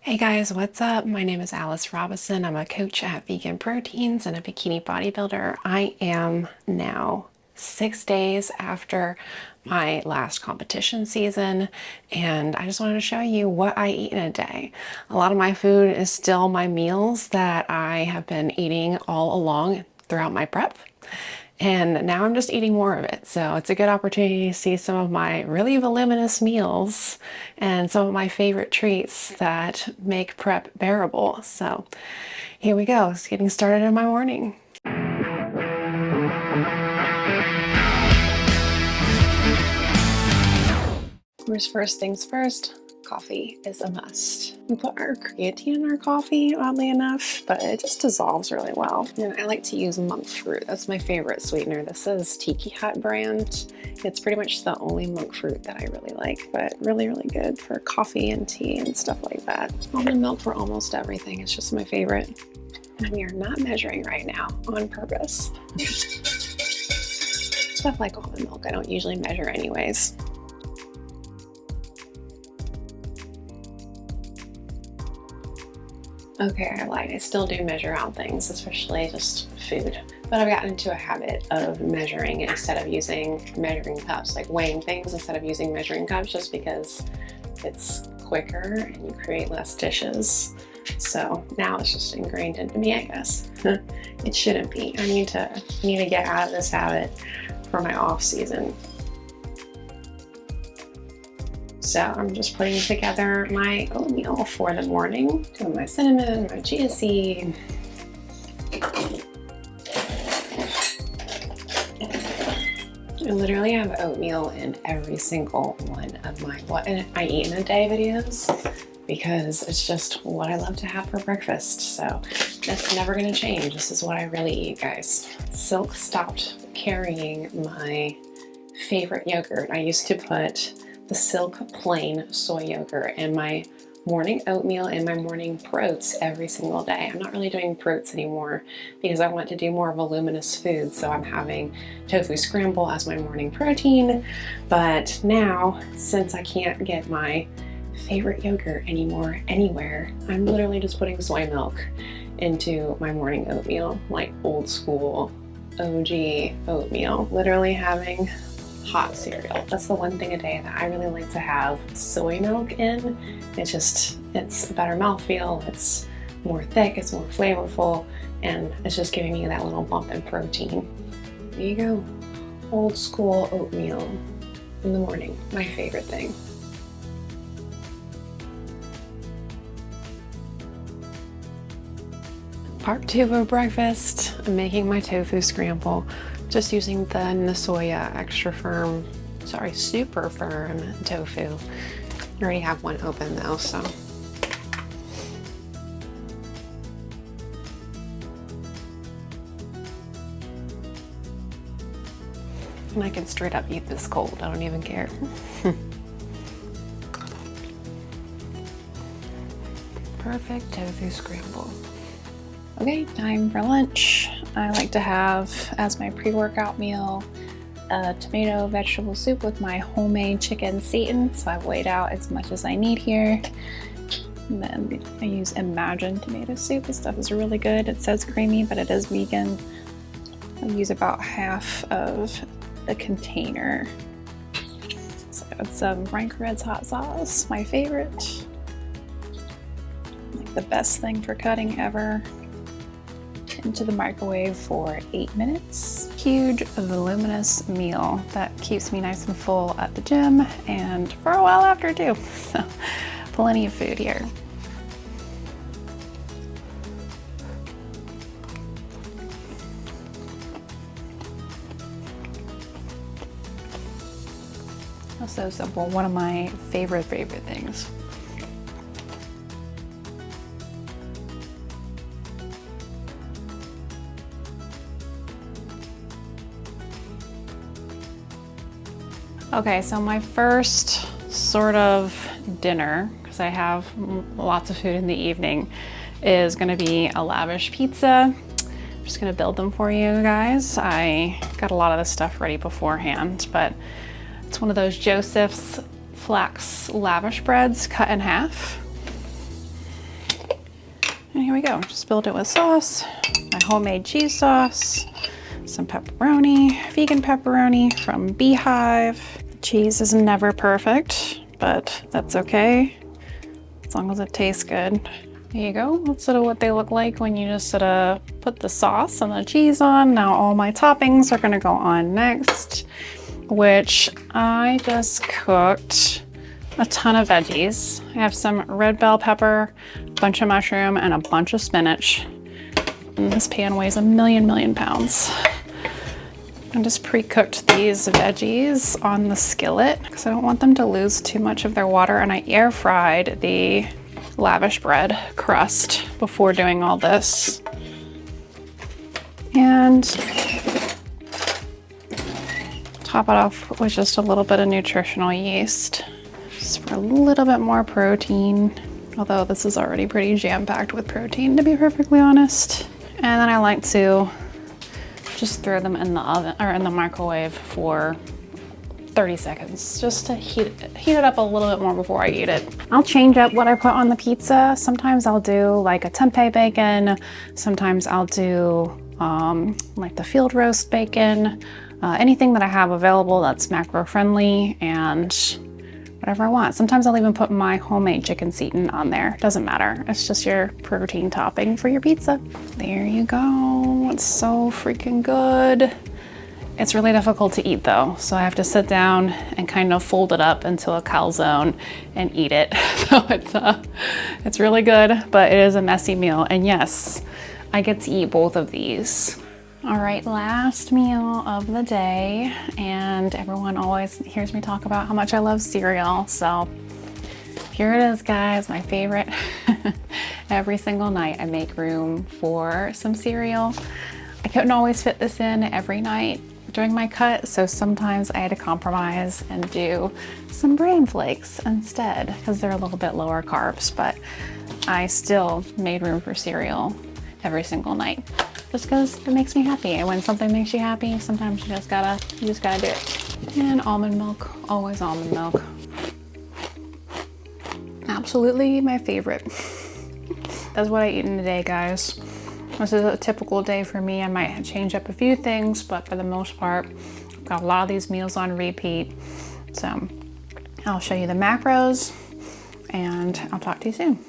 Hey guys, what's up? My name is Alice Robinson. I'm a coach at VeganProteins and a bikini bodybuilder. I am now 6 days after my last competition season, and I just wanted to show you what I eat in a day. A lot of my food is still my meals that I have been eating all along throughout my prep. And now I'm just eating more of it. So it's a good opportunity to see some of my really voluminous meals and some of my favorite treats that make prep bearable. So here we go. It's getting started in my morning. First things first, coffee is a must. We put our creatine in our coffee, oddly enough, but it just dissolves really well. And I like to use monk fruit. That's my favorite sweetener. This is Tiki Hut brand. It's pretty much the only monk fruit that I really like, but really, really good for coffee and tea and stuff like that. Almond milk for almost everything. It's just my favorite. And we are not measuring right now on purpose. Stuff like almond milk, I don't usually measure anyways. Okay, I lied. I still do measure out things, especially just food. But I've gotten into a habit of measuring instead of using measuring cups, like weighing things instead of using measuring cups, just because it's quicker and you create less dishes. So now it's just ingrained into me, I guess. It shouldn't be. I need to get out of this habit for my off season. So I'm just putting together my oatmeal for the morning. Doing my cinnamon, my chia seed. I literally have oatmeal in every single one of my what I eat in a day videos because it's just what I love to have for breakfast. So that's never gonna change. This is what I really eat, guys. Silk stopped carrying my favorite yogurt. I used to put the Silk plain soy yogurt in my morning oatmeal and my morning protes every single day. I'm not really doing protes anymore because I want to do more voluminous food. So I'm having tofu scramble as my morning protein. But now, since I can't get my favorite yogurt anymore anywhere, I'm literally just putting soy milk into my morning oatmeal, like old school OG oatmeal. Literally having hot cereal. That's the one thing a day that I really like to have soy milk in. It's a better mouthfeel, it's more thick, it's more flavorful, and it's just giving me that little bump in protein. There you go. Old school oatmeal in the morning. My favorite thing. Part 2 of breakfast, I'm making my tofu scramble. Just using the Nasoya super firm tofu. I already have one open though, so. And I can straight up eat this cold, I don't even care. Perfect tofu scramble. Okay, time for lunch. I like to have, as my pre-workout meal, a tomato vegetable soup with my homemade chicken seitan. So I've weighed out as much as I need here. And then I use Imagine tomato soup. This stuff is really good. It says creamy, but it is vegan. I use about half of a container. So it's some Frank Red's hot sauce, my favorite. Like the best thing for cutting ever. Into the microwave for 8 minutes. Huge voluminous meal that keeps me nice and full at the gym and for a while after too. So plenty of food here. So simple, one of my favorite things. Okay, so my first sort of dinner, because I have lots of food in the evening, is gonna be a lavish pizza. I'm just gonna build them for you guys. I got a lot of this stuff ready beforehand, but it's one of those Joseph's flax lavish breads cut in half. here we go. Just build it with sauce, my homemade cheese sauce, some pepperoni, vegan pepperoni from Beehive. The cheese is never perfect, but that's okay, as long as it tastes good. There you go. That's sort of what they look like when you just sort of put the sauce and the cheese on. Now all my toppings are gonna go on next, which I just cooked a ton of veggies. I have some red bell pepper, a bunch of mushroom, and a bunch of spinach. And this pan weighs a million pounds. I just pre-cooked these veggies on the skillet because I don't want them to lose too much of their water, and I air fried the lavish bread crust before doing all this. And top it off with just a little bit of nutritional yeast, just for a little bit more protein, although this is already pretty jam-packed with protein, to be perfectly honest. And then I like to just throw them in the oven or in the microwave for 30 seconds, just to heat it up a little bit more before I eat it. I'll change up what I put on the pizza. Sometimes I'll do like a tempeh bacon. Sometimes I'll do like the field roast bacon. Anything that I have available that's macro friendly, and whatever I want. Sometimes I'll even put my homemade chicken seitan on there. Doesn't matter. It's just your protein topping for your pizza. There you go. It's so freaking good. It's really difficult to eat though, so I have to sit down and kind of fold it up into a calzone and eat it. So it's really good, but it is a messy meal. And yes, I get to eat both of these. All right, last meal of the day, and everyone always hears me talk about how much I love cereal, so here it is, guys, my favorite. Every single night I make room for some cereal. I couldn't always fit this in every night during my cut, so sometimes I had to compromise and do some bran flakes instead because they're a little bit lower carbs, but I still made room for cereal every single night just because it makes me happy. And when something makes you happy, sometimes you just gotta do it. And almond milk, always almond milk. Absolutely my favorite. That's what I eat in a day, guys. This is a typical day for me. I might change up a few things, but for the most part, I've got a lot of these meals on repeat. So I'll show you the macros and I'll talk to you soon.